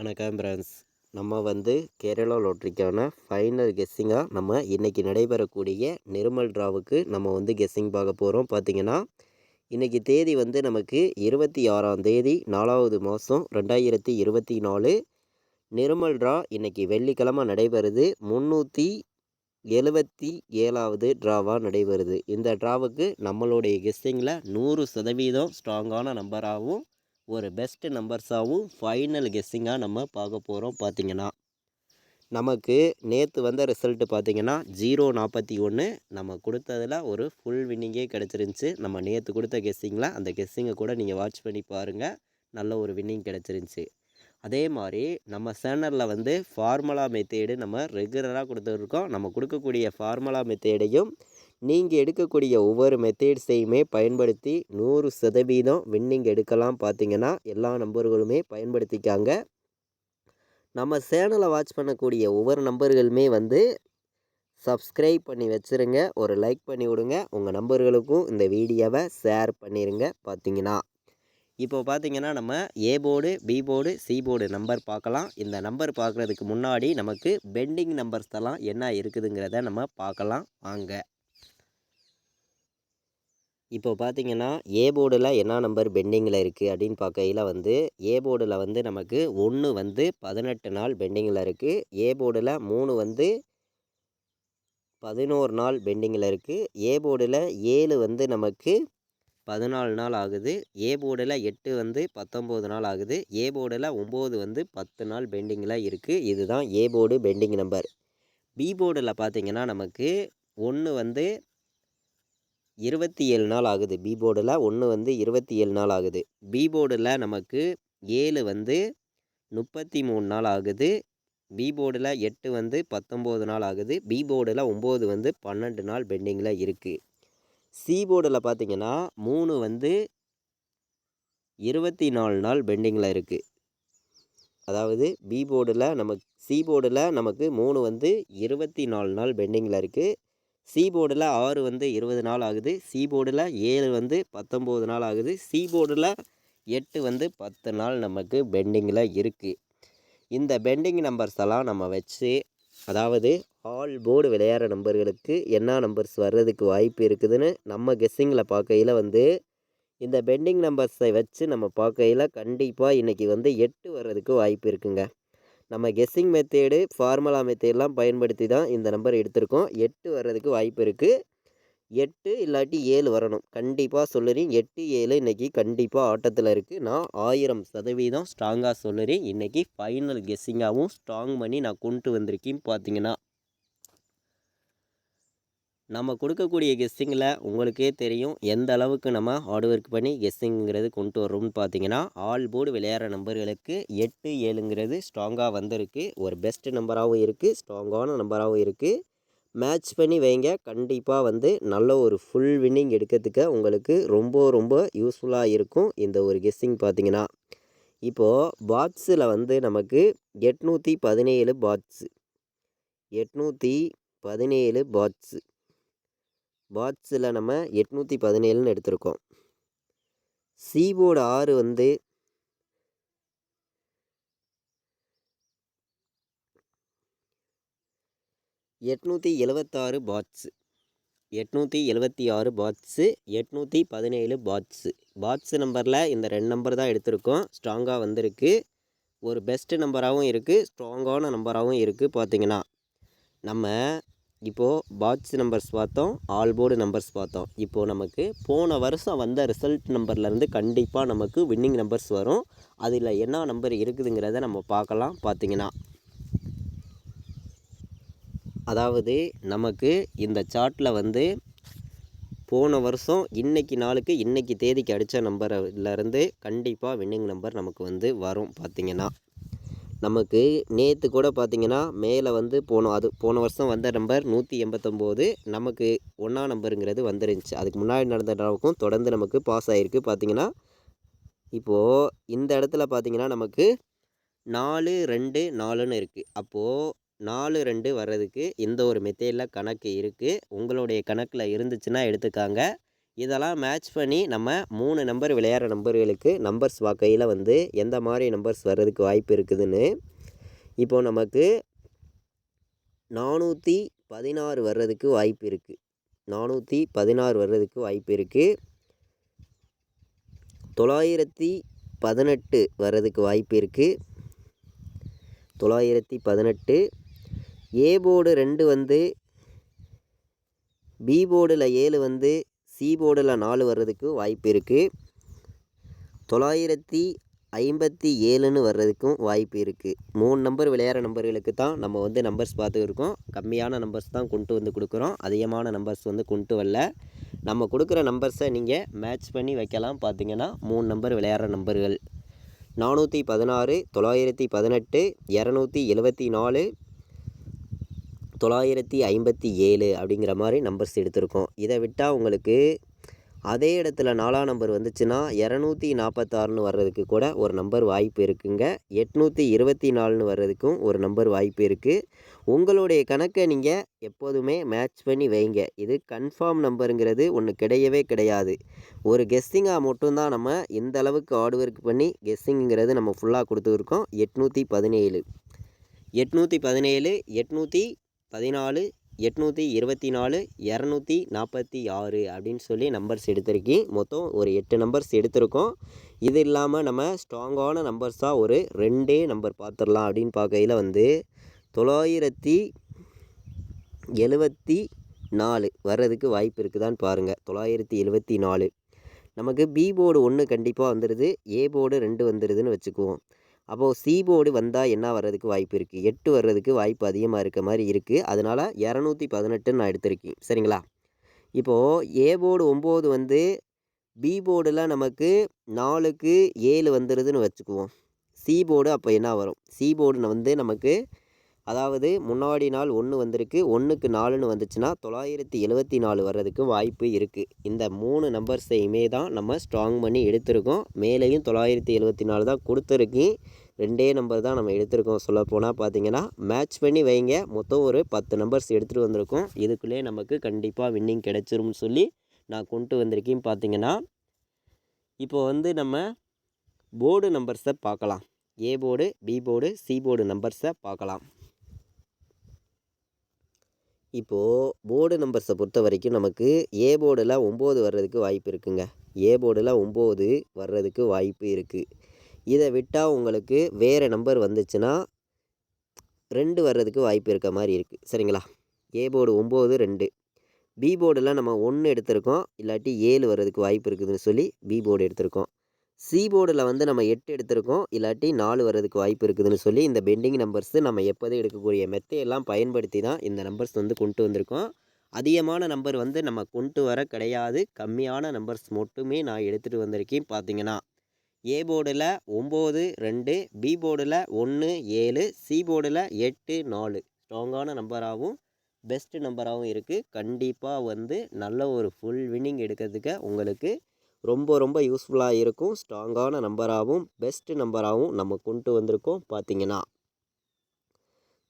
வணக்கம் ஃப்ரெண்ட்ஸ். நம்ம கேரளா லாட்ரிக்கான ஃபைனல் கெஸ்ஸிங்காக நம்ம இன்றைக்கி நடைபெறக்கூடிய நிர்மல் ட்ராவுக்கு நம்ம கெஸ்ஸிங் பார்க்க போகிறோம். பார்த்திங்கன்னா இன்றைக்கி தேதி நமக்கு 26ஆம் தேதி 4வது மாதம் 2024. நிர்மல் ட்ரா இன்றைக்கி வெள்ளிக்கிழமை நடைபெறுது. 377வது ட்ராவாக நடைபெறுது. இந்த ட்ராவுக்கு நம்மளுடைய கெஸ்ஸிங்கில் 100% ஸ்ட்ராங்கான நம்பராகவும் ஒரு பெஸ்ட் நம்பர்ஸாகவும் ஃபைனல் கெஸ்ஸிங்காக நம்ம பார்க்க போகிறோம். பார்த்திங்கன்னா நமக்கு நேற்று வந்த ரிசல்ட்டு பார்த்திங்கன்னா 041. நம்ம கொடுத்ததில் ஒரு ஃபுல் வின்னிங்கே கிடச்சிருந்துச்சி. நம்ம நேற்று கொடுத்த கெஸ்ஸிங்கில் அந்த கெஸ்ஸிங்கை கூட நீங்கள் வாட்ச் பண்ணி பாருங்கள். நல்ல ஒரு வின்னிங் கிடச்சிருந்துச்சி. அதே மாதிரி நம்ம சேனலில் ஃபார்முலா மெத்தேடு நம்ம ரெகுலராக கொடுத்துருக்கோம். நம்ம கொடுக்கக்கூடிய ஃபார்முலா மெத்தேடையும் நீங்கள் எடுக்கக்கூடிய ஒவ்வொரு மெத்தேட்ஸையுமே பயன்படுத்தி 100% வின்னிங் எடுக்கலாம். பார்த்திங்கன்னா எல்லா நம்பர்களுமே பயன்படுத்திக்காங்க. நம்ம சேனலை வாட்ச் பண்ணக்கூடிய ஒவ்வொரு நம்பர்களுமே சப்ஸ்கிரைப் பண்ணி வச்சுருங்க. ஒரு லைக் பண்ணி விடுங்க. உங்கள் நம்பர்களுக்கும் இந்த வீடியோவை ஷேர் பண்ணிடுங்க. பார்த்திங்கன்னா இப்போ பார்த்திங்கன்னா நம்ம A board, B board, C board number பார்க்கலாம். இந்த நம்பர் பார்க்குறதுக்கு முன்னாடி நமக்கு பெண்டிங் நம்பர்ஸ் எல்லாம் என்ன இருக்குதுங்கிறத நம்ம பார்க்கலாம் வாங்க. இப்போ பார்த்திங்கன்னா ஏ போர்டில் என்ன நம்பர் பெண்டிங்கில் இருக்குது அப்படின்னு பார்க்கையில் ஏ போர்டில் நமக்கு 1 18 நாள் பெண்டிங்கில் இருக்குது. ஏ போர்டில் 3 11 நாள் பெண்டிங்கில் இருக்குது. ஏ போர்டில் 7 நமக்கு 14 நாள் ஆகுது. ஏ போர்டில் 8 19 நாள் ஆகுது. ஏ போர்டில் 9 10 நாள் பெண்டிங்கில் இருக்குது. இதுதான் A board pending number. B போர்டில் பார்த்திங்கன்னா நமக்கு 1 27 நாள் ஆகுது. பி போர்டில் 1 27 நாள் ஆகுது. பி போர்டில் நமக்கு 7 33 நாள் ஆகுது. பி போர்டில் 8 19 நாள் ஆகுது. பி போர்டில் 9 12 நாள் பெண்டிங்கில் இருக்குது. சி போர்டில் பார்த்திங்கன்னா 3 24 நாள் பெண்டிங்கில் இருக்குது. அதாவது பி போர்டில் சி போர்டில் நமக்கு 3 24 நாள் பெண்டிங்கில் இருக்குது. சி போர்டில் 6 20 நாள் ஆகுது. சி போர்டில் 7 19 நாள் ஆகுது. சி போர்டில் 8 10 நாள் நமக்கு பெண்டிங்கில் இருக்குது. இந்த பெண்டிங் நம்பர்ஸ் எல்லாம் நம்ம வச்சு, அதாவது ஆல் போர்டு விளையாடுற நம்பர்களுக்கு என்ன நம்பர்ஸ் வர்றதுக்கு வாய்ப்பு இருக்குதுன்னு நம்ம கெஸ்ஸிங்கில் பார்க்கையில் இந்த பெண்டிங் நம்பர்ஸை வச்சு நம்ம பார்க்கையில் கண்டிப்பாக இன்றைக்கி 8 வர்றதுக்கு வாய்ப்பு இருக்குங்க. நம்ம கெஸ்ஸிங் மெத்தேடு, ஃபார்முலா மெத்தேடெலாம் பயன்படுத்தி தான் இந்த நம்பர் எடுத்திருக்கோம். 8 வர்றதுக்கு வாய்ப்பு இருக்குது. 8 இல்லாட்டி 7 வரணும். கண்டிப்பாக சொல்லுறேன். 8 7 இன்றைக்கி கண்டிப்பாக ஆட்டத்தில் இருக்குது. நான் 1000% ஸ்ட்ராங்காக சொல்லுறேன். இன்றைக்கி ஃபைனல் கெஸ்ஸிங்காகவும் ஸ்ட்ராங் பண்ணி நான் கொண்டு வந்திருக்கேன். பார்த்திங்கன்னா நம்ம கொடுக்கக்கூடிய கெஸ்ஸிங்கில் உங்களுக்கே தெரியும் எந்த அளவுக்கு நம்ம ஹார்ட் ஒர்க் பண்ணி கெஸ்ஸிங்கிறது கொண்டு வர்றோம்னு. பார்த்திங்கன்னா ஆல் போர்டு விளையாடுற நம்பர்களுக்கு 8 7ங்கிறது ஸ்ட்ராங்காக வந்திருக்கு. ஒரு பெஸ்ட் நம்பராகவும் இருக்குது, ஸ்ட்ராங்கான நம்பராகவும் இருக்குது. மேட்ச் பண்ணி வைங்க. கண்டிப்பாக நல்ல ஒரு ஃபுல் வின்னிங் எடுக்கிறதுக்கு உங்களுக்கு ரொம்ப ரொம்ப யூஸ்ஃபுல்லாக இருக்கும் இந்த ஒரு கெஸ்ஸிங். பார்த்திங்கன்னா இப்போது பாட்ஸில் நமக்கு 817 பாட்ஸு, 817 பாட்ஸு. பாட்ஸில் நம்ம 817ன்னு எடுத்திருக்கோம். C board 6 876 parts, 876 parts, 817 parts. Parts நம்பரில் இந்த 2 நம்பர் தான் எடுத்திருக்கோம். ஸ்ட்ராங்காக வந்திருக்கு. ஒரு பெஸ்ட்டு நம்பராகவும் இருக்குது, ஸ்ட்ராங்கான நம்பராகவும் இருக்குது. பார்த்திங்கன்னா நம்ம இப்போது பாட்ஸ் நம்பர்ஸ் பார்த்தோம், ஆல் போர்டு நம்பர்ஸ் பார்த்தோம். இப்போது நமக்கு போன வருஷம் வந்த ரிசல்ட் நம்பர்லேருந்து கண்டிப்பாக நமக்கு வின்னிங் நம்பர்ஸ் வரும். அதில் என்ன நம்பர் இருக்குதுங்கிறத நம்ம பார்க்கலாம். பார்த்திங்கன்னா அதாவது நமக்கு இந்த சார்ட்டில் போன வருஷம் இன்றைக்கி நாளுக்கு இன்றைக்கி தேதிக்கு அடித்த நம்பர்லேருந்து கண்டிப்பாக வின்னிங் நம்பர் நமக்கு வரும். பார்த்திங்கன்னா நமக்கு நேற்று கூட பார்த்திங்கன்னா மேலே போன வருஷம் வந்த நம்பர் 189. நமக்கு 1ஆம் நம்பருங்கிறது வந்துருந்துச்சு. அதுக்கு முன்னாடி நடந்த ட்ராவுக்கும் தொடர்ந்து நமக்கு பாஸ் ஆகிருக்கு. பார்த்திங்கன்னா இப்போது இந்த இடத்துல பார்த்திங்கன்னா நமக்கு 4 2 4ன்னு இருக்குது. அப்போது 4 2 வர்றதுக்கு இந்த ஒரு மெத்தேடில் கணக்கு இருக்குது. உங்களுடைய கணக்கில் இருந்துச்சுன்னா எடுத்துக்காங்க. இதெல்லாம் மேட்ச் பண்ணி நம்ம 3 நம்பர் விளையாடுற நம்பர்களுக்கு நம்பர்ஸ் பார்க்கையில் வந்து எந்த மாதிரி நம்பர்ஸ் வர்றதுக்கு வாய்ப்பு இருக்குதுன்னு இப்போது நமக்கு 416 வர்றதுக்கு வாய்ப்பு இருக்குது. 416 வர்றதுக்கு வாய்ப்பு இருக்குது. 918 வர்றதுக்கு வாய்ப்பு இருக்குது. 918. ஏ போர்டு 2 வந்து பி போர்டில் 7 வந்து சி போர்டில் 4 வர்றதுக்கு வாய்ப்பு இருக்குது. 957ன்னு வர்றதுக்கும் வாய்ப்பு இருக்குது. 3 நம்பர் விளையாடுற நம்பர்களுக்கு தான் நம்ம வந்து நம்பர்ஸ் பார்த்துருக்கோம். கம்மியான நம்பர்ஸ் தான் கொண்டு வந்து கொடுக்குறோம். அதிகமான நம்பர்ஸ் வந்து கொண்டு வரல. நம்ம கொடுக்குற நம்பர்ஸை நீங்கள் மேட்ச் பண்ணி வைக்கலாம். பார்த்திங்கன்னா 3 நம்பர் விளையாடுற நம்பர்கள் 416, 918, 274, 957 அப்படிங்கிற மாதிரி நம்பர்ஸ் எடுத்திருக்கோம். இதை விட்டால் உங்களுக்கு அதே இடத்துல 4ஆம் நம்பர் வந்துச்சுன்னா 246ன்னு வர்றதுக்கு கூட ஒரு நம்பர் வாய்ப்பு இருக்குங்க. 824ன்னு வர்றதுக்கும் ஒரு நம்பர் வாய்ப்பு இருக்குது. உங்களுடைய கணக்கை நீங்கள் எப்போதுமே மேட்ச் பண்ணி வைங்க. இது கன்ஃபார்ம் நம்பருங்கிறது ஒன்று கிடையவே கிடையாது. ஒரு கெஸ்ஸிங்காக மட்டும்தான் நம்ம இந்த அளவுக்கு ஹார்ட் ஒர்க் பண்ணி கெஸ்ஸிங்கிறது நம்ம ஃபுல்லாக கொடுத்துருக்கோம். 817, 817, 814, 824, 246 அப்படின்னு சொல்லி நம்பர்ஸ் எடுத்திருக்கேன். மொத்தம் ஒரு 8 நம்பர்ஸ் எடுத்திருக்கோம். இது இல்லாமல் நம்ம ஸ்ட்ராங்கான நம்பர்ஸாக ஒரு 2 நம்பர் பார்த்துடலாம். அப்படின்னு பார்க்கையில் வந்து 974 வர்றதுக்கு வாய்ப்பு இருக்குதான்னு பாருங்கள். 974 நமக்கு பி போர்டு 1 கண்டிப்பாக வந்துடுது. ஏ போர்டு 2 வந்துடுதுன்னு வச்சுக்குவோம். அப்போது சி போர்டு வந்தால் என்ன வர்றதுக்கு வாய்ப்பு இருக்குது? 8 வர்றதுக்கு வாய்ப்பு அதிகமாக இருக்க மாதிரி இருக்குது. அதனால் 218 நான் எடுத்திருக்கேன். சரிங்களா? இப்போது ஏ போர்டு 9 வந்து பி போர்டில் நமக்கு 4க்கு 7 வந்துடுதுன்னு வச்சுக்குவோம். சி போர்டு அப்போ என்ன வரும்? சி போர்டு வந்து நமக்கு அதாவது முன்னாடி நாள் 1 வந்திருக்கு, 1க்கு 4ன்னு வந்துச்சுன்னா 974 வர்றதுக்கு வாய்ப்பு இருக்குது. இந்த 3 நம்பர்ஸையுமே தான் நம்ம ஸ்ட்ராங் பண்ணி எடுத்திருக்கோம். மேலேயும் 974 தான் கொடுத்துருக்கேன். 2 நம்பர் தான் நம்ம எடுத்திருக்கோம். சொல்லப்போனால் பார்த்தீங்கன்னா மேட்ச் பண்ணி வைங்க. மொத்தம் ஒரு 10 நம்பர்ஸ் எடுத்துகிட்டு வந்திருக்கோம். இதுக்குள்ளே நமக்கு கண்டிப்பாக வின்னிங் கிடைச்சிரும்னு சொல்லி நான் கொண்டு வந்திருக்கேன். பார்த்தீங்கன்னா இப்போ வந்து நம்ம போர்டு நம்பர்ஸை பார்க்கலாம். A board, B board, C board நம்பர்ஸை பார்க்கலாம். இப்போது போர்டு நம்பர்ஸை பொறுத்த வரைக்கும் நமக்கு ஏ போர்டில் 9 வர்றதுக்கு வாய்ப்பு இருக்குங்க. ஏ போர்டில் 9 வர்றதுக்கு வாய்ப்பு இருக்குது. இதை விட்டால் உங்களுக்கு வேறு நம்பர் வந்துச்சுன்னா 2 வர்றதுக்கு வாய்ப்பு இருக்க மாதிரி இருக்குது. சரிங்களா? A board 9, 2. பி போர்டில் நம்ம 1 எடுத்திருக்கோம். இல்லாட்டி 7 வர்றதுக்கு வாய்ப்பு இருக்குதுன்னு சொல்லி பி போர்டு எடுத்திருக்கோம். சி போர்டில் வந்து நம்ம 8 எடுத்திருக்கோம். இல்லாட்டி 4 வர்றதுக்கு வாய்ப்பு இருக்குதுன்னு சொல்லி இந்த பெண்டிங் நம்பர்ஸு நம்ம எப்போதும் எடுக்கக்கூடிய மெத்தையெல்லாம் பயன்படுத்தி தான் இந்த நம்பர்ஸ் வந்து கொண்டு வந்திருக்கோம். அதிகமான நம்பர் வந்து நம்ம கொண்டு வர கிடையாது. கம்மியான நம்பர்ஸ் மட்டுமே நான் எடுத்துகிட்டு வந்திருக்கேன். பார்த்தீங்கன்னா ஏ போர்டில் 9, 2, பி போர்டில் 1, 7, சி போர்டில் 8, 4 ஸ்ட்ராங்கான நம்பராகவும் பெஸ்ட் நம்பராகவும் இருக்குது. கண்டிப்பாக வந்து நல்ல ஒரு ஃபுல் வின்னிங் எடுக்கிறதுக்கு உங்களுக்கு ரொம்ப யூஸ்ஃபுல்லாக இருக்கும். ஸ்ட்ராங்கான நம்பராகவும் பெஸ்ட் நம்பராகவும் நம்ம கொண்டு வந்திருக்கோம். பார்த்திங்கன்னா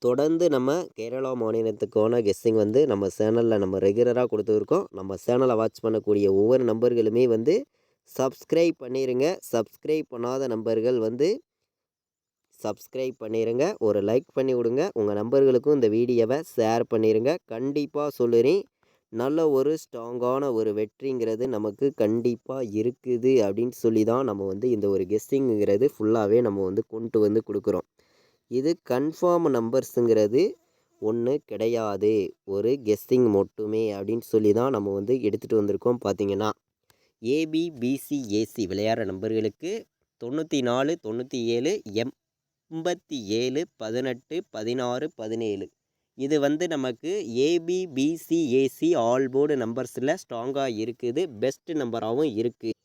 தொடர்ந்து நம்ம கேரளா மாநிலத்துக்கான கெஸ்ஸிங் வந்து நம்ம சேனலில் நம்ம ரெகுலராக கொடுத்துருக்கோம். நம்ம சேனலை வாட்ச் பண்ணக்கூடிய ஒவ்வொரு நம்பர்களுமே வந்து சப்ஸ்கிரைப் பண்ணிடுங்க. சப்ஸ்கிரைப் பண்ணாத நம்பர்கள் வந்து சப்ஸ்கிரைப் பண்ணிடுங்க. ஒரு லைக் பண்ணி விடுங்க. உங்கள் நம்பர்களுக்கும் இந்த வீடியோவை ஷேர் பண்ணிடுங்க. கண்டிப்பாக சொல்லுறேன், நல்ல ஒரு ஸ்ட்ராங்கான ஒரு வெற்றிங்கிறது நமக்கு கண்டிப்பாக இருக்குது அப்படின்னு சொல்லி தான் நம்ம வந்து இந்த ஒரு கெஸ்ஸிங்கிறது ஃபுல்லாகவே நம்ம வந்து கொண்டு வந்து கொடுக்குறோம். இது கன்ஃபார்ம் நம்பர்ஸுங்கிறது ஒன்று கிடையாது. ஒரு கெஸ்ஸிங் மட்டுமே அப்படின்னு சொல்லி தான் நம்ம வந்து எடுத்துகிட்டு வந்திருக்கோம். பார்த்திங்கன்னா ஏபி, பிசி, ஏசி விளையாடுற நம்பர்களுக்கு 94, 97, 87, 18, 16, 17 இது வந்து நமக்கு AB, BC, AC all board நம்பர்ஸில் ஸ்ட்ராங்காக இருக்குது. பெஸ்ட் நம்பராகவும் இருக்குது.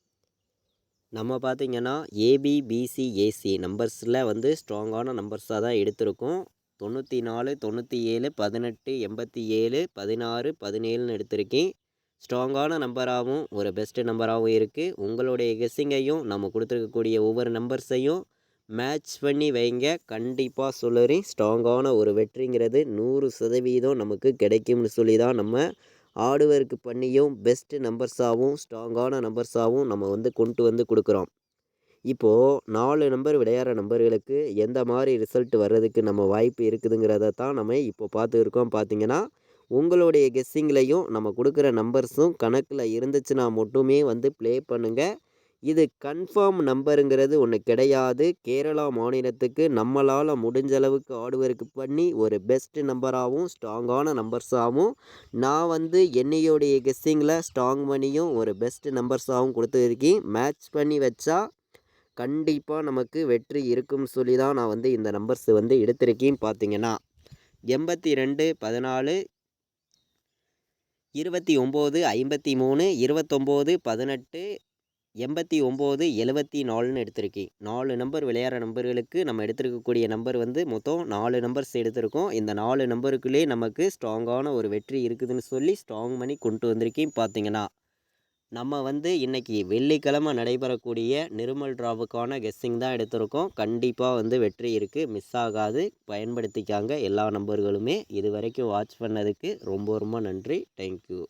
நம்ம பார்த்திங்கன்னா ஏபி, பிசி, ஏசி நம்பர்ஸில் வந்து ஸ்ட்ராங்கான நம்பர்ஸாக தான் எடுத்திருக்கோம். 94, 97, 18, 87, 16, 17ன்னு எடுத்திருக்கேன். ஸ்ட்ராங்கான நம்பராகவும் ஒரு பெஸ்ட் நம்பராகவும் இருக்குது. உங்களுடைய கெஸ்ஸிங்கையும் நம்ம கொடுத்துருக்கக்கூடிய ஒவ்வொரு நம்பர்ஸையும் மேட்ச் பண்ணி வைங்க. கண்டிப்பாக சொல்லுறேன், ஸ்ட்ராங்கான ஒரு வெற்றிங்கிறது 100% நமக்கு கிடைக்கும்னு சொல்லி தான் நம்ம ஹார்ட் ஒர்க் பண்ணியும் பெஸ்ட்டு நம்பர்ஸாகவும் ஸ்ட்ராங்கான நம்பர்ஸாகவும் நம்ம வந்து கொண்டு வந்து கொடுக்குறோம். இப்போது 4 நம்பர் விளையாடுற நம்பர்களுக்கு எந்த மாதிரி ரிசல்ட் வர்றதுக்கு நம்ம வாய்ப்பு இருக்குதுங்கிறத தான் நம்ம இப்போ பார்த்துருக்கோம். பார்த்தீங்கன்னா உங்களுடைய கெஸ்ஸிங்லேயும் நம்ம கொடுக்குற நம்பர்ஸும் கணக்கில் இருந்துச்சுன்னா மட்டுமே வந்து ப்ளே பண்ணுங்கள். இது கன்ஃபார்ம் நம்பருங்கிறது ஒன்று கிடையாது. கேரளா மாநிலத்துக்கு நம்மளால் முடிஞ்ச அளவுக்கு ஹார்ட் ஒர்க் பண்ணி ஒரு பெஸ்ட்டு நம்பராகவும் ஸ்ட்ராங்கான நம்பர்ஸாகவும் நான் வந்து என்னையோடைய கெஸ்ஸிங்கில் ஸ்ட்ராங் பண்ணியும் ஒரு பெஸ்ட்டு நம்பர்ஸாகவும் கொடுத்துருக்கேன். மேட்ச் பண்ணி வச்சா கண்டிப்பாக நமக்கு வெற்றி இருக்கும்னு சொல்லி தான் நான் வந்து இந்த நம்பர்ஸ் வந்து எடுத்திருக்கேன். பார்த்தீங்கன்னா 82 14 29 53 29 18 89 74ன்னு எடுத்திருக்கேன். 4 நம்பர் விளையாடுற நம்பர்களுக்கு நம்ம எடுத்திருக்கக்கூடிய நம்பர் வந்து மொத்தம் 4 நம்பர்ஸ் எடுத்திருக்கோம். இந்த 4 நம்பருக்குள்ளே நமக்கு ஸ்ட்ராங்கான ஒரு வெற்றி இருக்குதுன்னு சொல்லி ஸ்ட்ராங் பண்ணி கொண்டு வந்திருக்கேன். பார்த்தீங்கன்னா நம்ம வந்து இன்றைக்கி வெள்ளிக்கிழமை நடைபெறக்கூடிய நிர்மல் டிராவுக்கான கெஸ்ஸிங் தான் எடுத்திருக்கோம். கண்டிப்பாக வந்து வெற்றி இருக்குது, மிஸ் ஆகாது. பயன்படுத்திக்காங்க எல்லா நம்பர்களுமே. இது வரைக்கும் வாட்ச் பண்ணதுக்கு ரொம்ப ரொம்ப நன்றி. தேங்க்யூ.